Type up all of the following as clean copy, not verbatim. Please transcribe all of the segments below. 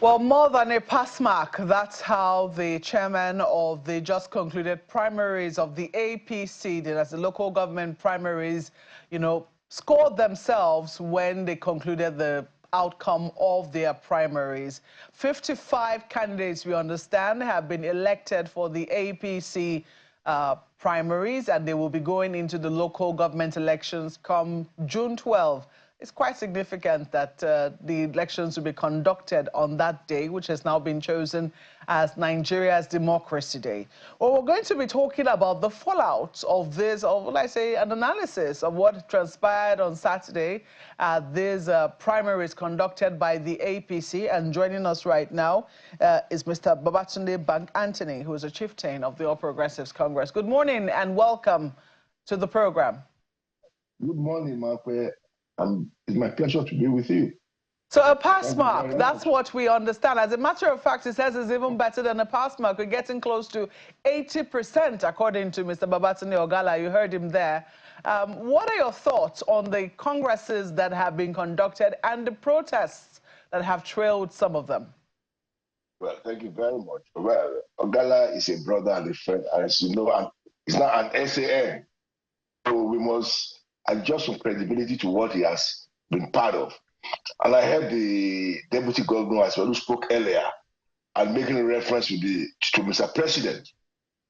Well, more than a pass mark, that's how the chairman of the just concluded primaries of the APC, that's the local government primaries, scored themselves when they concluded the outcome of their primaries. 55 candidates, we understand, have been elected for the APC primaries, and they will be going into the local government elections come June 12. It's quite significant that the elections will be conducted on that day, which has now been chosen as Nigeria's Democracy Day. Well, we're going to be talking about the fallout of this, or will I say an analysis of what transpired on Saturday at these primaries conducted by the APC. And joining us right now is Mr. Babatunde Bank Anthony, who is a chieftain of the All Progressives Congress. Good morning and welcome to the program. Good morning, Marque. It's my pleasure to be with you. So a pass mark, that's what we understand. As a matter of fact, it says it's even better than a pass mark. We're getting close to 80%, according to Mr. Babatunde Ogala. You heard him there. What are your thoughts on the congresses that have been conducted and the protests that have trailed some of them? Well, thank you very much. Well, Ogala is a brother and a friend, as you know, he's not an SAN. So we must adjust some credibility to what he has been part of. And I heard the deputy governor as well, who spoke earlier, and making a reference to Mr. President.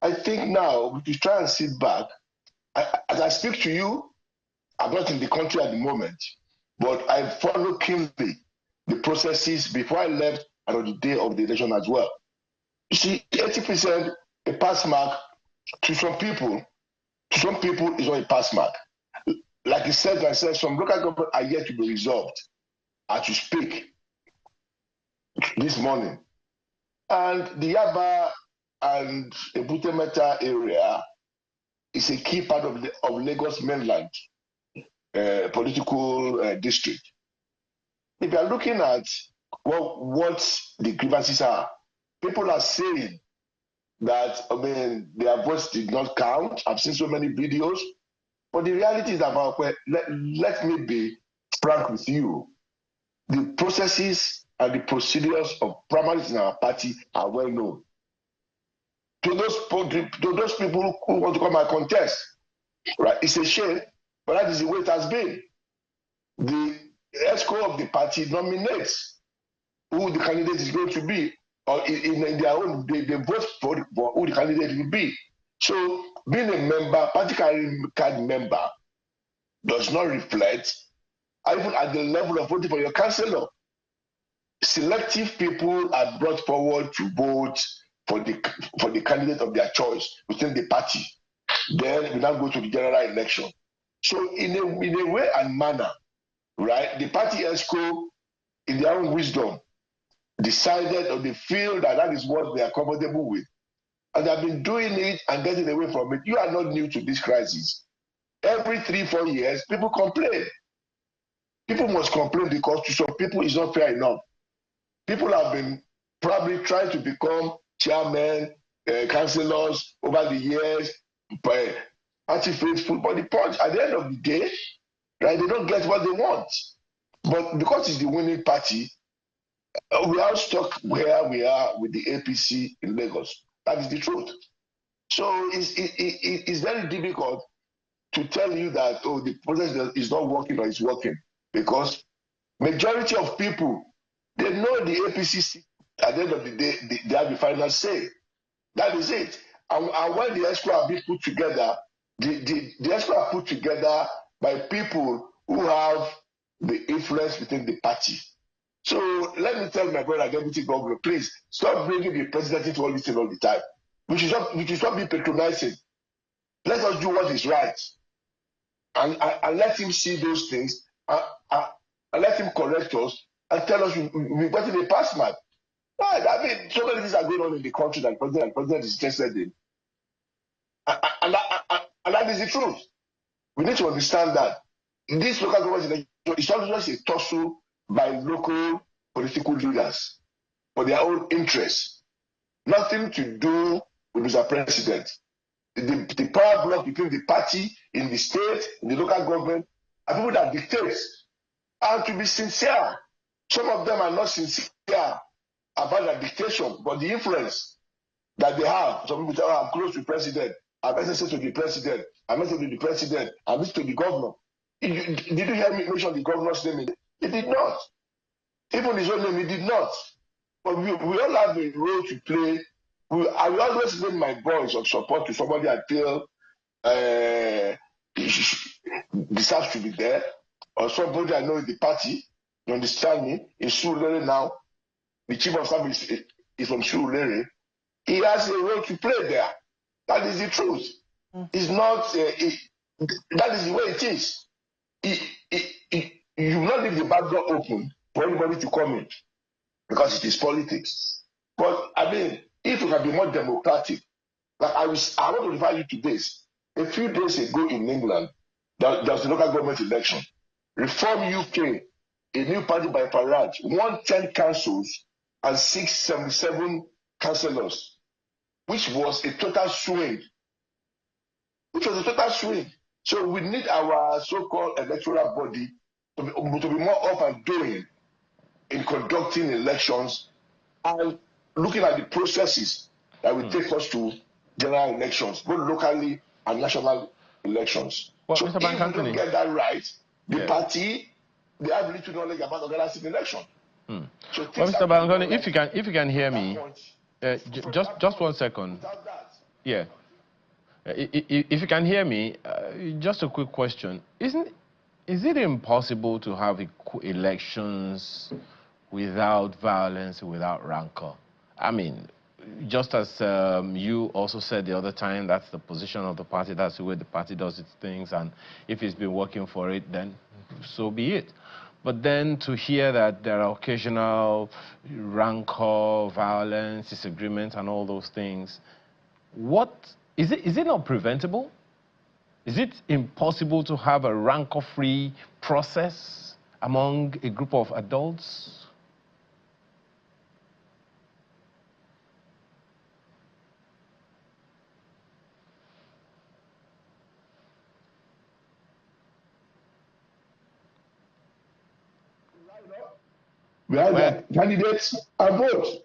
I think now we should try and sit back. As I speak to you, I'm not in the country at the moment, but I follow keenly the processes before I left and on the day of the election as well. You see, 80%, a pass mark, to some people is not a pass mark. Like he said, some local government are yet to be resolved as you speak this morning. And the Yaba and Ebute Metta area is a key part of Lagos mainland political district. If you are looking at what the grievances are, people are saying that, their votes did not count. I've seen so many videos. But the reality is about, let me be frank with you. The processes and the procedures of primaries in our party are well known. To those people who want to come and contest, right? It's a shame, but that is the way it has been. The ESCO of the party nominates who the candidate is going to be, or in their own, they vote for who the candidate will be. So being a member, party card member, does not reflect, even at the level of voting for your councillor. Selective people are brought forward to vote for the candidate of their choice within the party. Then we now go to the general election. So in a way and manner, right, the party ESCO, in their own wisdom, decided or they feel that is what they are comfortable with. And they've been doing it and getting away from it. You are not new to this crisis. Every 3-4 years, people complain. People must complain because to some people it's not fair enough. People have been probably trying to become chairmen, councillors over the years, anti-faithful. But the point, at the end of the day, right, they don't get what they want. But because it's the winning party, we are stuck where we are with the APC in Lagos. That is the truth. So it's very difficult to tell you that, the process is not working or it's working, because majority of people, they know the APC, at the end of the day, they have the final say. That is it. And when the ESCO are being put together, the ESCO are put together by people who have the influence within the party. So let me tell my brother, deputy governor, please stop bringing the president into all this thing all the time. We should stop be patronizing. Let us do what is right, and let him see those things, and let him correct us and tell us we've gotten a pass mark. Right? So many things are going on in the country that the president is interested in, and that is the truth. We need to understand that this local government is not just a tussle by local political leaders for their own interests. Nothing to do with Mr. President. The power block between the party in the state, in the local government, are people that dictate. And to be sincere, some of them are not sincere. about their dictation, but the influence that they have. Some people tell, I'm close to the president, I'm necessary to the president, I'm necessary to the president, I'm necessary to the governor. Did you hear me mention the governor's name? He did not. Even his own name, he did not. But we all have a role to play. I will always lend my voice of support to somebody I feel deserves to be there, or somebody I know in the party. You understand me? In Surulere now, the chief of staff is from Surulere. He has a role to play there. That is the truth. It's not. That is the way it is. You will not leave the back door open for anybody to come in, because it is politics. But I mean, if we can be more democratic, like I want to invite you to this. A few days ago in England, there was the local government election. Reform UK, a new party by Farage, won 10 councils and 677 councillors, which was a total swing. So we need our so-called electoral body to be more up and doing in conducting elections and looking at the processes that will take us to general elections, both locally and national elections. Well, so Mr. if we don't get that right, the party, they have little knowledge about organizing election. So well, Mr. Bankoni, if you can hear me, just 1 second. Yeah. If you can hear me, just a quick question. Is it impossible to have elections without violence, without rancor? I mean, just as you also said the other time, that's the position of the party, that's the way the party does its things, and if it's been working for it, then so be it. But then to hear that there are occasional rancor, violence, disagreements, and all those things, is it not preventable? Is it impossible to have a rancor-free process among a group of adults? We have the candidates and vote.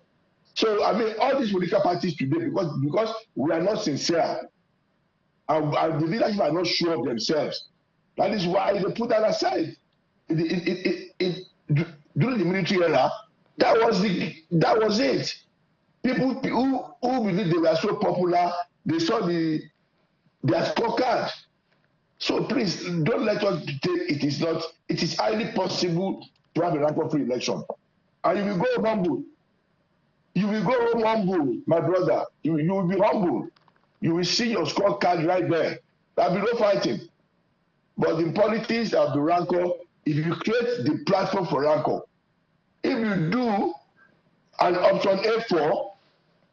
So, I mean, all these political parties today, because we are not sincere, and the leadership are not sure of themselves. That is why they put that aside. During the military era, that was it. People who believed they were so popular, they saw their scorecard. So please, don't let us take it is highly possible to have a rancor-free election. And you will go humble. You will go home humble, my brother. You will be humble. You will see your scorecard right there. There will be no fighting. But in politics, there will be rancor. If you create the platform for rancor, if you do an option A4,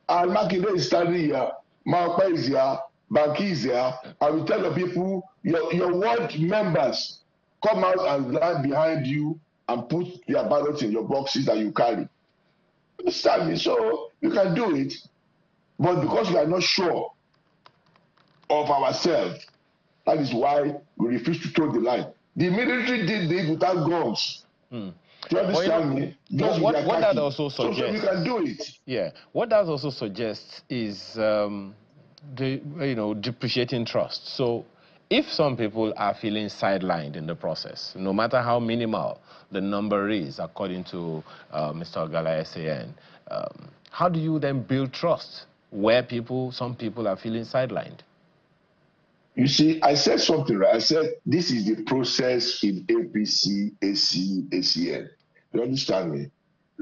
and Makinde is standing here, Maupa is here, Banki is here, I will tell the people, your ward members, come out and line behind you and put their ballots in your boxes that you carry. Understand me? So you can do it, but because we are not sure of ourselves, that is why we refuse to toe the line. The military did this without guns. Do you understand me? What that also suggests, so we can do it. Yeah. What that also suggests is depreciating trust. So if some people are feeling sidelined in the process, no matter how minimal the number is, according to Mr. Ogala SAN, how do you then build trust where some people are feeling sidelined? You see, I said something, right? I said this is the process in APC, AC, ACN. You understand me?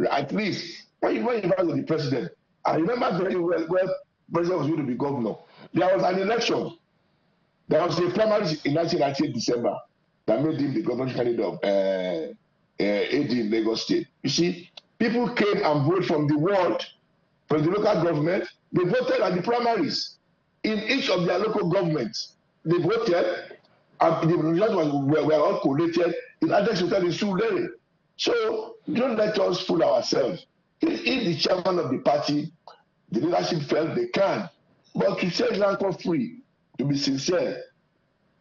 At least when you invited the president, I remember very well when the president was going to be governor. There was an election. There was a primary in 1998 December that made him the governor candidate of AD in Lagos State. You see, people came and voted from the ward, from the local government. They voted at the primaries in each of their local governments. They voted, and the results were all collated in Adex Hotel in Surulere. So don't let us fool ourselves. If the chairman of the party, the leadership felt they can, but to say rancor-free, to be sincere,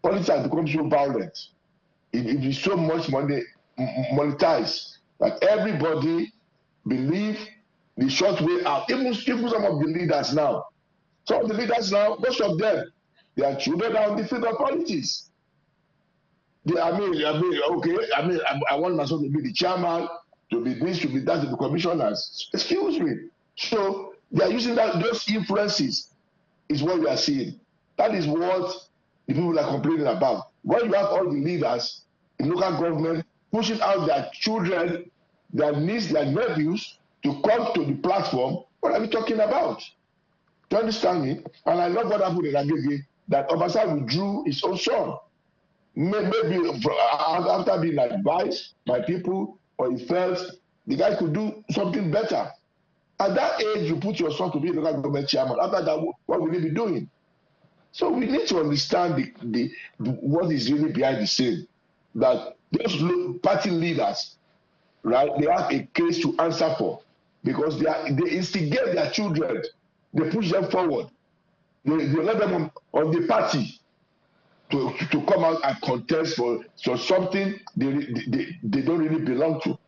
politics has become so violent. It is so much monetized that everybody believes the short way out. Even some of the leaders now, most of them, their children are on the field of politics. I want my son to be the chairman, to be this, to be that, to be commissioners. Excuse me. So they are using those influences is what we are seeing. That is what the people are complaining about. When you have all the leaders in local government pushing out their children, their nieces, their nephews to come to the platform, what are we talking about? Do you understand me? And I love what happened in Agege, that Obasa withdrew his own son. Maybe after being advised by people, or he felt the guy could do something better. At that age, you put your son to be a local government chairman. After that, what will he be doing? So we need to understand what is really behind the scene. That those party leaders, right, they have a case to answer for, because they instigate their children, they push them forward, they let them on the party to come out and contest for something they don't really belong to.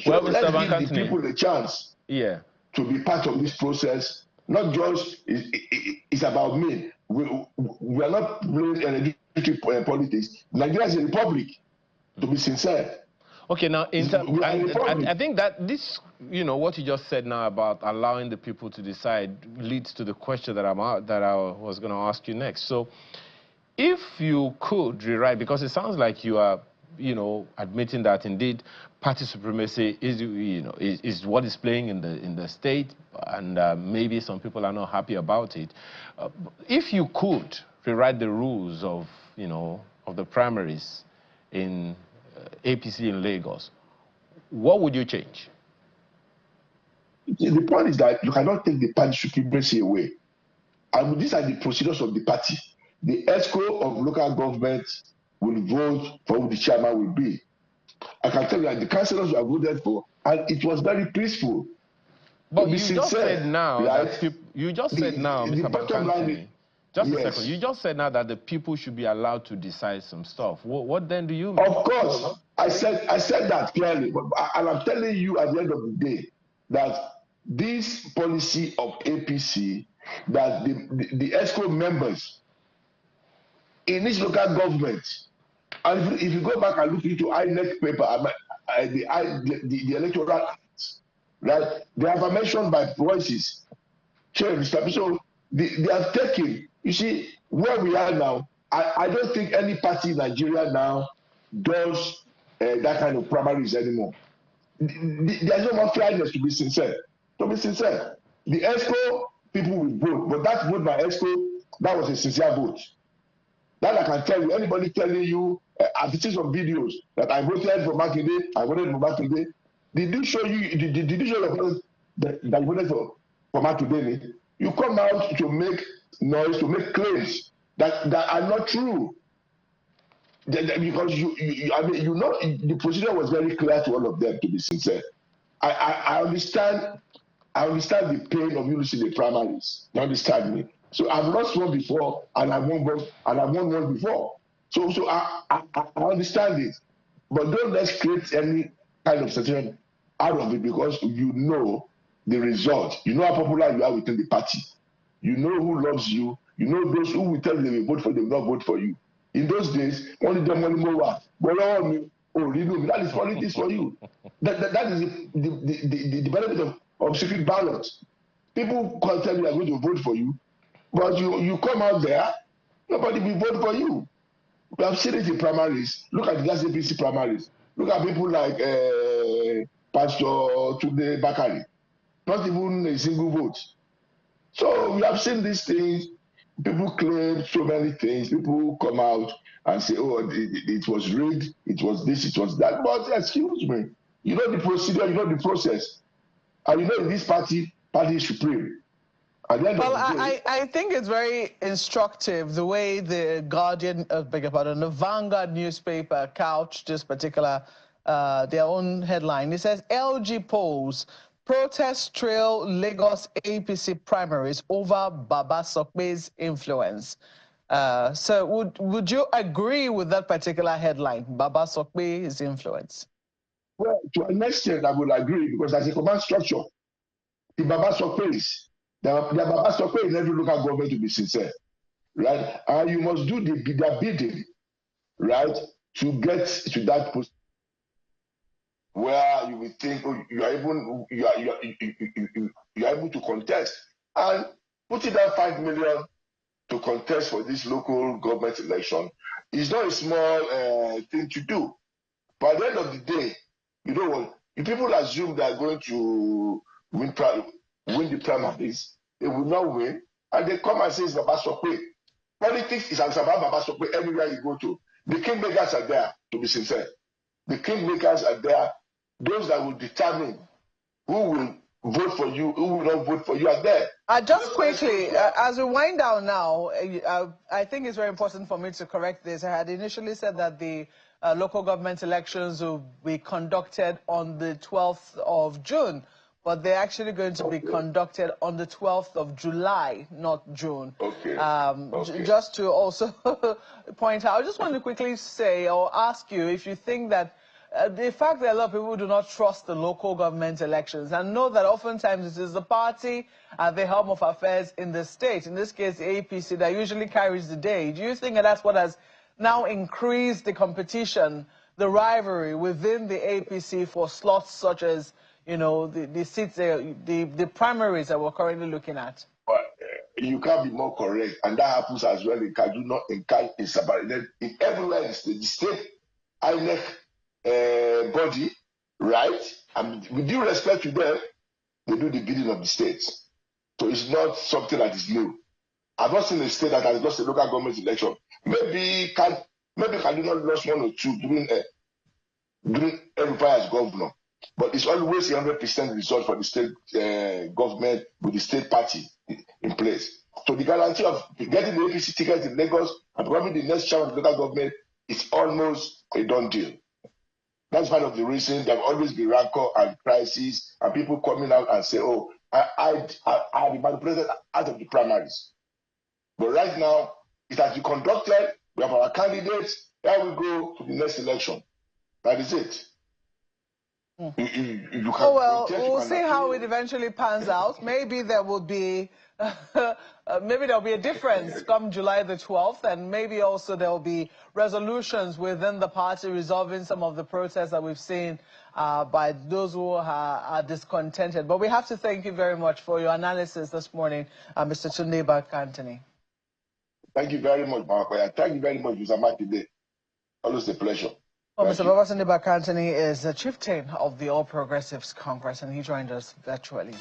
So well, let's give the people a chance to be part of this process. Not just it's about me. We are not playing electric politics. Nigeria is a republic, to be sincere. Okay, now I think that this, what you just said now about allowing the people to decide leads to the question that I was going to ask you next. So, if you could rewrite, because it sounds like you are, admitting that indeed party supremacy is what is playing in the state, and maybe some people are not happy about it. If you could rewrite the rules of the primaries in APC in Lagos, what would you change? The point is that you cannot take the party supremacy away, and these are the procedures of the party. The ESCO of local government will vote for who the chairman will be. I can tell you that the councillors were voted for, and it was very peaceful. But you just said now, Mr. Bankantini, just a second. You just said now that the people should be allowed to decide some stuff. What then do you mean? Of course, I said that clearly, and I'm telling you at the end of the day that this policy of APC, that the ESCO members in each local government, and if you go back and look into INEC paper, the electoral act, right, they have mentioned by voices change. So they have taken, you see, where we are now, I don't think any party in Nigeria now does that kind of primaries anymore. There's no more fairness, to be sincere. To be sincere, the ESCO people will vote, but that vote by ESCO, that was a sincere vote. That I can tell you. Anybody telling you, I've seen some videos that I voted for Makinde, I voted for Makinde. Did you show the that you voted for Makinde? You come out to make noise, to make claims that are not true. Because the procedure was very clear to all of them, to be sincere. I understand the pain of losing the primaries. You understand me? So I've lost one before, and I won one before. So I understand it, but don't let's create any kind of situation out of it, because you know the result. You know how popular you are within the party. You know who loves you. You know those who will tell you they will vote for you, they will not vote for you. In those days, only the money more. That is politics for you. That is the benefit of secret ballots. People can tell you they are going to vote for you, but you come out there, nobody will vote for you. We have seen it in primaries. Look at the last APC primaries. Look at people like Pastor Tunde Bakari. Not even a single vote. So we have seen these things. People claim so many things. People come out and say, oh, it was rigged, it was this, it was that. But excuse me, you know the procedure, you know the process. And you know in this party is supreme. Well, I think it's very instructive the way the Guardian, the Vanguard newspaper couched this particular, their own headline. It says, LG polls, protest trail Lagos APC primaries over Baba Sokpe's influence. So would you agree with that particular headline, Baba Sokpe's influence? Well, to an extent, I would agree, because as a command structure, the Baba Sokwe's. The Baba Sokwe in every local government to be sincere, right? And you must do their bidding, right, to get to that post where you will think, oh, you are able to contest, and putting that 5 million to contest for this local government election is not a small thing to do. But at the end of the day, you know what? If people assume they are going to win the primaries, they will not win, and they come and say it's Baba Sokwe. Politics is about Baba Sokwe everywhere you go to. The kingmakers are there, to be sincere. The kingmakers are there. Those that will determine who will vote for you, who will not vote for you are there. Just quickly, as we wind down now, I think it's very important for me to correct this. I had initially said that the local government elections will be conducted on the 12th of June, but they're actually going to be conducted on the 12th of July, not June. Just to also point out, I just want to quickly say or ask you if you think that the fact that a lot of people do not trust the local government elections and know that oftentimes it is the party at the helm of affairs in the state, in this case the APC, that usually carries the day. Do you think that that's what has now increased the competition, the rivalry within the APC for slots such as, you know, the seats, the primaries that we're currently looking at? But you can't be more correct, and that happens as well in Kaduna, in Sabari, in everywhere in the state INEC body, right? And with due respect to them, they do the bidding of the states. So it's not something that is new. I've not seen a state that has lost a local government election. Maybe Kaduna lost 1 or 2 during Erufai as governor. But it's always a 100% result for the state government with the state party in place. So the guarantee of getting the APC ticket in Lagos and becoming the next chairman of the local government is almost a done deal. That's part of the reason there will always be rancor and crisis and people coming out and say, oh, I'll be manipulated out of the primaries. But right now, it has been conducted. We have our candidates. Here we go to the next election. That is it. We'll see how it eventually pans out. Maybe there will be maybe there'll be a difference come July the 12th, and maybe also there'll be resolutions within the party resolving some of the protests that we've seen by those who are discontented. But we have to thank you very much for your analysis this morning, Mr. Tunde Bakantani. Thank you very much, Marco. Thank you very much, Mr. Mark. Always a pleasure. Well, Mr. Babatunde Bakantani is the chieftain of the All Progressives Congress, and he joined us virtually.